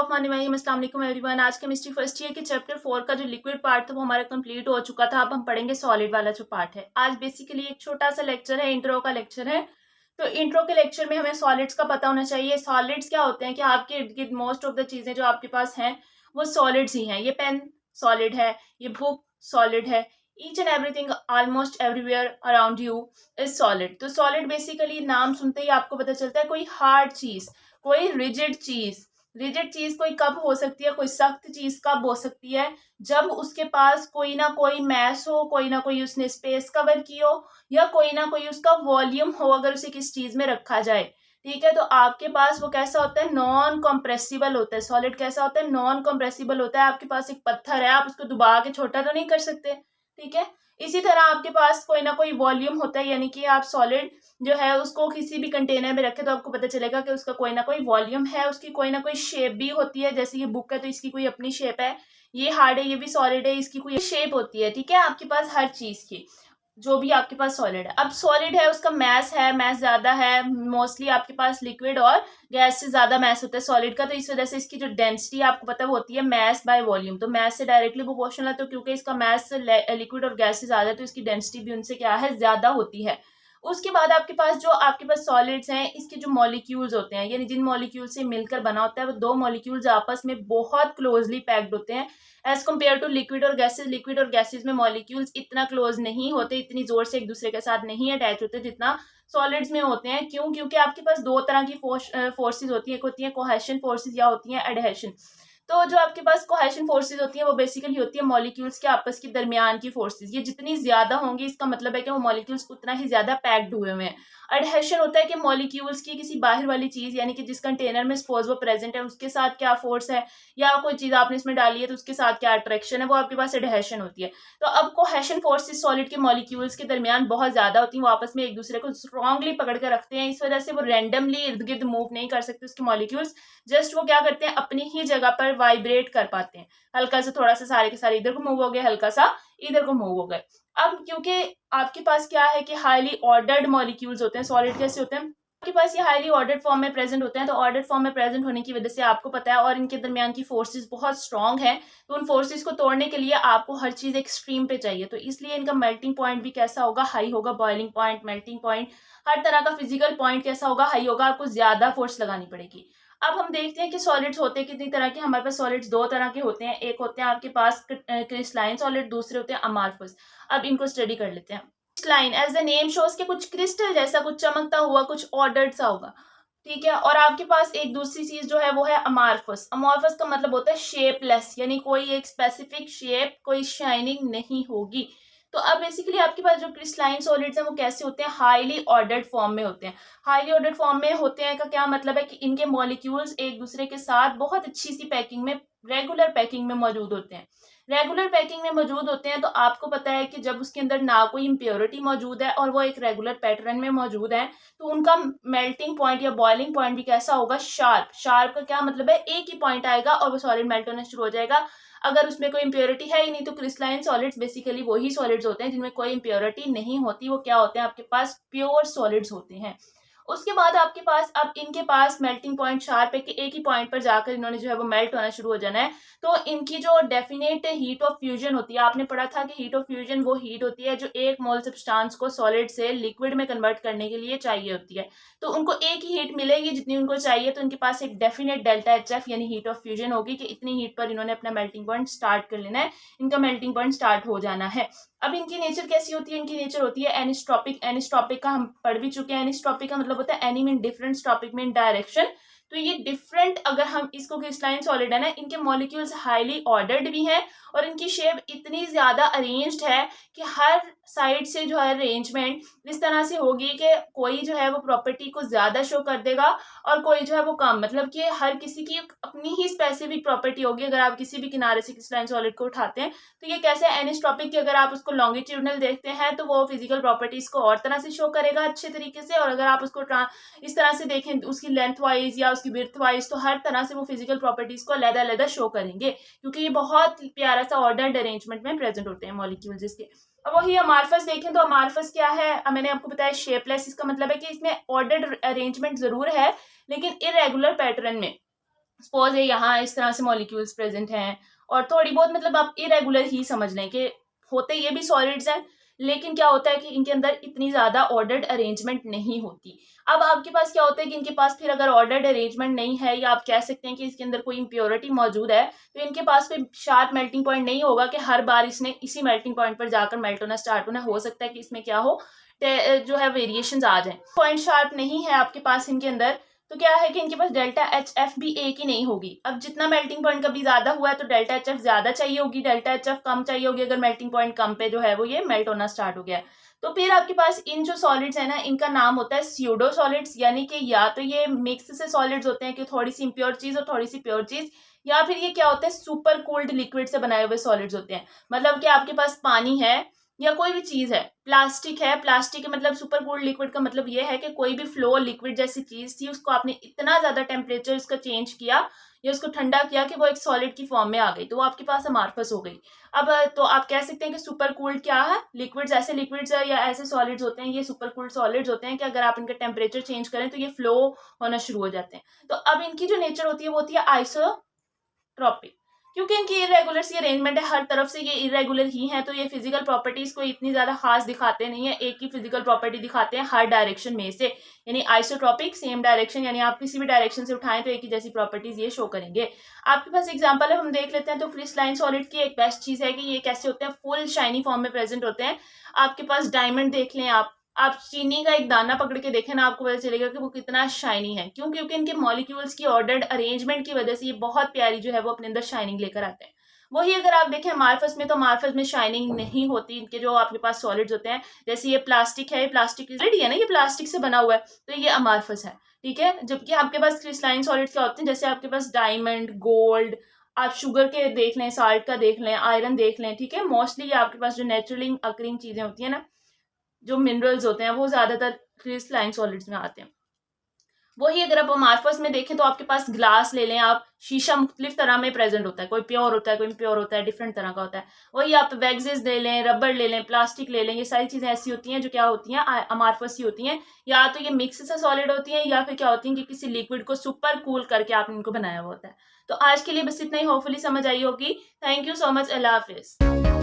बिस्मिल्लाहिर्रहमानिर्रहीम, अस्सलाम वालेकुम एवरीवन। आज केमिस्ट्री फर्स्ट ईयर के चैप्टर 4 का जो लिक्विड पार्ट था वो हमारा कंप्लीट हो चुका था। अब हम पढ़ेंगे सॉलिड वाला जो पार्ट है। आज बेसिकली एक छोटा सा लेक्चर है, इंट्रो का लेक्चर है। तो इंट्रो के लेक्चर में हमें सॉलिड्स का पता होना चाहिए। सॉलिड्स क्या होते हैं कि आपके इर्द गिर्द मोस्ट ऑफ द चीजें जो आपके पास हैं वो सॉलिड्स ही हैं। ये पेन सॉलिड है, ये बुक सॉलिड है, each and everything almost everywhere around you is solid. तो सॉलिड बेसिकली नाम सुनते ही आपको पता चलता है कोई हार्ड चीज, कोई रिजिड चीज। रिजिड चीज कोई कब हो सकती है, कोई सख्त चीज कब हो सकती है, जब उसके पास कोई ना कोई मैस हो, कोई ना कोई उसने स्पेस कवर की हो, या कोई ना कोई उसका वॉल्यूम हो अगर उसे किस चीज में रखा जाए। ठीक है, तो आपके पास वो कैसा होता है, नॉन कंप्रेसिबल होता है। सॉलिड कैसा होता है, नॉन कंप्रेसिबल होता है। आपके पास एक पत्थर है, आप उसको दबा के छोटा तो नहीं कर सकते। ठीक है, इसी तरह आपके पास कोई ना कोई वॉल्यूम होता है, यानी कि आप सॉलिड जो है उसको किसी भी कंटेनर में रखे तो आपको पता चलेगा कि उसका कोई ना कोई वॉल्यूम है, उसकी कोई ना कोई शेप भी होती है। जैसे ये बुक है तो इसकी कोई अपनी शेप है, ये हार्ड है, ये भी सॉलिड है, इसकी कोई शेप होती है। ठीक है, आपके पास हर चीज की जो भी आपके पास सॉलिड है। अब सॉलिड है, उसका मैस है, मैस ज्यादा है। मोस्टली आपके पास लिक्विड और गैस से ज्यादा मैस होता है सॉलिड का, तो इस वजह से इसकी जो डेंसिटी आपको पता होती है मैस बाय वॉल्यूम। तो मैस से डायरेक्टली प्रोपोर्शनल है, तो क्योंकि इसका मैस लिक्विड और गैस से ज्यादा है तो इसकी डेंसिटी भी उनसे क्या है, ज्यादा होती है। उसके बाद आपके पास सॉलिड्स हैं, इसके जो मॉलिक्यूल्स होते हैं, यानी जिन मॉलिक्यूल से मिलकर बना होता है वो दो मॉलिक्यूल्स आपस में बहुत क्लोजली पैक्ड होते हैं एज कम्पेयर टू लिक्विड और गैसेज। लिक्विड और गैसेज में मॉलिक्यूल्स इतना क्लोज नहीं होते, इतनी जोर से एक दूसरे के साथ नहीं अटैच होते जितना सॉलिड्स में होते हैं। क्यों? क्योंकि आपके पास दो तरह की फोर्सेज होती है, एक होती है कोहेशन फोर्सेज या होती है एडहेशन। तो जो आपके पास कोहेशन फोर्सेज होती है वो बेसिकली होती है मॉलिक्यूल्स के आपस के दरमियान की फोर्सेज। ये जितनी ज्यादा होंगी इसका मतलब है कि वो मॉलिक्यूल्स उतना ही ज्यादा पैक्ड हुए हुए हैं। एडहेशन होता है कि मॉलिक्यूल्स की किसी बाहर वाली चीज, यानी कि जिस कंटेनर में सपोज वो प्रेजेंट है उसके साथ क्या फोर्स है, या कोई चीज आपने इसमें डाली है तो उसके साथ क्या अट्रैक्शन है, वो आपके पास एडहेशन होती है। तो अब कोहेशन फोर्सेस सॉलिड के मॉलिक्यूल्स के दरमियान बहुत ज्यादा होती है, वो आपस में एक दूसरे को स्ट्रांगली पकड़ कर रखते हैं। इस वजह से वो रैंडमली इर्द गिर्द मूव नहीं कर सकते उसके मॉलिक्यूल्स। जस्ट वो क्या करते हैं, अपनी ही जगह पर वाइब्रेट कर पाते हैं। हल्का सा थोड़ा सा सारे के सारे इधर को मूव हो गए, हल्का सा इधर को मूव हो गए। अब क्योंकि आपके पास क्या है कि हाईली ऑर्डर्ड मॉलिक्यूल्स होते हैं, सॉलिड कैसे होते हैं, आपके पास ये हाईली ऑर्डर्ड फॉर्म में प्रेजेंट होते हैं। तो ऑर्डर्ड फॉर्म में प्रेजेंट होने की वजह से आपको पता है, और इनके दरमियान की फोर्सेस बहुत स्ट्रांग है, तो उन फोर्सेस को तोड़ने के लिए आपको हर चीज एक्सट्रीम पे चाहिए। तो इसलिए इनका मेल्टिंग पॉइंट भी कैसा होगा, हाई होगा। बॉइलिंग पॉइंट, मेल्टिंग पॉइंट, हर तरह का फिजिकल पॉइंट कैसा होगा, हाई होगा। आपको ज्यादा फोर्स लगानी पड़ेगी। अब हम देखते हैं कि सॉलिड्स होते कितनी तरह के। हमारे पास सॉलिड्स दो तरह के होते हैं, एक होते हैं आपके पास क्रिस्टलाइन सॉलिड, दूसरे होते हैं अमार्फस। अब इनको स्टडी कर लेते हैं। Crystalline age the name shows के कुछ क्रिस्टल जैसा, कुछ चमकता हुआ, कुछ ऑर्डर्ड सा होगा। ठीक है, और आपके पास एक दूसरी चीज जो है वो है अमार्फस। अमार्फस का मतलब होता है शेपलेस, यानी कोई एक स्पेसिफिक शेप, कोई शाइनिंग नहीं होगी। तो अब बेसिकली आपके पास जो क्रिस्टलाइन सॉलिड्स हैं वो कैसे होते हैं, हाईली ऑर्डर्ड फॉर्म में होते हैं। हाईली ऑर्डर्ड फॉर्म में होते हैं का क्या मतलब है कि इनके मॉलिक्यूल्स एक दूसरे के साथ बहुत अच्छी सी पैकिंग में, रेगुलर पैकिंग में मौजूद होते हैं। रेगुलर पैकिंग में मौजूद होते हैं तो आपको पता है कि जब उसके अंदर ना कोई इम्प्योरिटी मौजूद है और वो एक रेगुलर पैटर्न में मौजूद है, तो उनका मेल्टिंग पॉइंट या बॉइलिंग पॉइंट भी कैसा होगा, शार्प। शार्प का क्या मतलब है, एक ही पॉइंट आएगा और वो सॉलिड मेल्ट होना शुरू हो जाएगा। अगर उसमें कोई इम्प्योरिटी है ही नहीं, तो क्रिस्टलाइन सॉलिड्स बेसिकली वही सॉलिड्स होते हैं जिनमें कोई इम्प्योरिटी नहीं होती। वो क्या होते हैं, आपके पास प्योर सॉलिड्स होते हैं। उसके बाद आपके पास, अब इनके पास मेल्टिंग पॉइंट शार्प है कि एक ही पॉइंट पर जाकर इन्होंने जो है वो मेल्ट होना शुरू हो जाना है। तो इनकी जो डेफिनेट हीट ऑफ फ्यूजन होती है, आपने पढ़ा था कि हीट ऑफ फ्यूजन वो हीट होती है जो एक मोल सब्सटेंस को सॉलिड से लिक्विड में कन्वर्ट करने के लिए चाहिए होती है। तो उनको एक ही हीट मिलेगी जितनी उनको चाहिए, तो उनके पास एक डेफिनेट डेल्टा एच एफ यानी हीट ऑफ फ्यूजन होगी कि इतनी हीट पर इन्होंने अपना मेल्टिंग पॉइंट स्टार्ट कर लेना है, इनका मेल्टिंग पॉइंट स्टार्ट हो जाना है। अब इनकी नेचर कैसी होती है, इनकी नेचर होती है एनिस्ट्रोपिक। एनिस्ट्रोपिक का हम पढ़ भी चुके हैं। एनिस्ट्रोपिक का मतलब होता है ani mean different, tropic mean direction. तो ये डिफरेंट, अगर हम इसको क्रिस्टलाइन सॉलिड है ना, इनके मॉलिक्यूल्स हाईली ऑर्डर्ड भी हैं और इनकी शेप इतनी ज्यादा अरेंज्ड है कि हर साइड से जो है अरेंजमेंट इस तरह से होगी कि कोई जो है वो प्रॉपर्टी को ज्यादा शो कर देगा और कोई जो है वो कम। मतलब कि हर किसी की अपनी ही स्पेसिफिक प्रॉपर्टी होगी। अगर आप किसी भी किनारे से क्रिस्टलाइन सॉलिड को उठाते हैं तो ये कैसे एनिस्ट्रोपिक की, अगर आप उसको लॉन्गिट्यूडनल देखते हैं तो वो फिजिकल प्रॉपर्टीज को और तरह से शो करेगा अच्छे तरीके से, और अगर आप उसको इस तरह से देखें उसकी लेंथ वाइज या उसकी विड्थ वाइज, तो हर तरह से वो फिजिकल प्रॉपर्टीज को अलग-अलग शो करेंगे, क्योंकि ये बहुत प्यारा सा ऑर्डर्ड अरेंजमेंट में प्रेजेंट होते हैं मॉलिक्यूल्स इसके। अब वही अमार्फस देखें तो अमार्फस क्या है, मैंने आपको बताया शेपलेस। इसका मतलब है कि इसमें ऑर्डर्ड अरेंजमेंट जरूर है लेकिन इरेगुलर पैटर्न में। सपोज है यहाँ इस तरह से मॉलिक्यूल्स प्रेजेंट हैं, और थोड़ी बहुत मतलब आप इरेगुलर ही समझ लें कि होते ये भी सॉलिड्स हैं, लेकिन क्या होता है कि इनके अंदर इतनी ज्यादा ऑर्डर्ड अरेंजमेंट नहीं होती। अब आपके पास क्या होता है कि इनके पास फिर अगर ऑर्डर्ड अरेंजमेंट नहीं है, या आप कह सकते हैं कि इसके अंदर कोई इम्प्योरिटी मौजूद है, तो इनके पास कोई शार्प मेल्टिंग पॉइंट नहीं होगा कि हर बार इसने इसी मेल्टिंग पॉइंट पर जाकर मेल्ट होना स्टार्ट होना। हो सकता है कि इसमें क्या हो, जो है वेरिएशंस आ जाए। पॉइंट शार्प नहीं है आपके पास इनके अंदर, तो क्या है कि इनके पास डेल्टा एच एफ भी एक ही नहीं होगी। अब जितना मेल्टिंग पॉइंट कभी ज्यादा हुआ है तो डेल्टा एच एफ ज्यादा चाहिए होगी, डेल्टा एच एफ कम चाहिए होगी अगर मेल्टिंग पॉइंट कम पे जो है वो ये मेल्ट होना स्टार्ट हो गया है। तो फिर आपके पास इन जो सॉलिड्स है ना, इनका नाम होता है स्यूडो सॉलिड्स, यानी कि या तो ये मिक्स से सॉलिड्स होते हैं कि थोड़ी सी इम्प्योर चीज और थोड़ी सी प्योर चीज, या फिर ये क्या होते हैं सुपर कोल्ड लिक्विड से बनाए हुए सॉलिड्स होते हैं। मतलब कि आपके पास पानी है या कोई भी चीज है, प्लास्टिक है, प्लास्टिक के मतलब सुपर कोल्ड लिक्विड का मतलब ये है कि कोई भी फ्लो लिक्विड जैसी चीज थी, उसको आपने इतना ज्यादा टेम्परेचर उसका चेंज किया या उसको ठंडा किया कि वो एक सॉलिड की फॉर्म में आ गई, तो वो आपके पास अमार्फस हो गई। अब तो आप कह सकते हैं कि सुपर कूल्ड क्या है, लिक्विड्स, ऐसे लिक्विड्स या ऐसे सॉलिड्स होते हैं, ये सुपर कूल्ड सॉलिड्स होते हैं कि अगर आप इनका टेम्परेचर चेंज करें तो ये फ्लो होना शुरू हो जाते हैं। तो अब इनकी जो नेचर होती है वो होती है आइसोट्रॉपिक। क्योंकि इनकी इरेगुलर सी अरेंजमेंट है, हर तरफ से ये इरेगुलर ही है, तो ये फिजिकल प्रॉपर्टीज को इतनी ज्यादा खास दिखाते नहीं है, एक ही फिजिकल प्रॉपर्टी दिखाते हैं हर डायरेक्शन में से, यानी आइसोट्रॉपिक, सेम डायरेक्शन, यानी आप किसी भी डायरेक्शन से उठाएं तो एक ही जैसी प्रॉपर्टीज ये शो करेंगे। आपके पास एग्जांपल है, हम देख लेते हैं। तो क्रिस्टलाइन सॉलिड की एक बेस्ट चीज है कि ये कैसे होते हैं, फुल शाइनी फॉर्म में प्रेजेंट होते हैं। आपके पास डायमंड देख लें, आप चीनी का एक दाना पकड़ के देखें ना, आपको पता चलेगा कि वो कितना शाइनी है। क्यों? क्योंकि इनके मॉलिक्यूल्स की ऑर्डर्ड अरेंजमेंट की वजह से ये बहुत प्यारी जो है वो अपने अंदर शाइनिंग लेकर आते हैं। वही अगर आप देखें अमारफस में, तो अमारफस में शाइनिंग नहीं होती। इनके जो आपके पास सॉलिड्स होते हैं, जैसे ये प्लास्टिक है, ये प्लास्टिक रेडी है ना, ये प्लास्टिक से बना हुआ है, तो ये अमारफस है, ठीक है। जबकि आपके पास क्रिस्टलाइन सॉलिड्स क्या होते हैं, जैसे आपके पास डायमंड, गोल्ड, आप शुगर के देख लें, साल्ट का देख लें, आयरन देख लें, ठीक है। मोस्टली ये आपके पास जो नेचुरली अकरिंग चीजें होती है ना, जो मिनरल्स होते हैं, वो ज्यादातर क्रिस्टलाइन सॉलिड्स में आते हैं। वही अगर आप अमारफस में देखें तो आपके पास ग्लास ले लें आप, शीशा मुख्तलिफ तरह में प्रेजेंट होता है, कोई प्योर होता है, कोई इम्प्योर होता है, डिफरेंट तरह का होता है। वही आप वैक्सेस ले लें, रबर ले लें, प्लास्टिक ले लें, ये सारी चीजें ऐसी होती हैं जो क्या होती हैं, अमारफस ही होती हैं। या तो ये मिक्स से सॉलिड होती हैं, या फिर क्या होती हैं कि किसी लिक्विड को सुपर कूल करके आपने इनको बनाया हुआ होता है। तो आज के लिए बस इतना ही, होपफुली समझ आई होगी। Thank you so much, Allah Hafiz.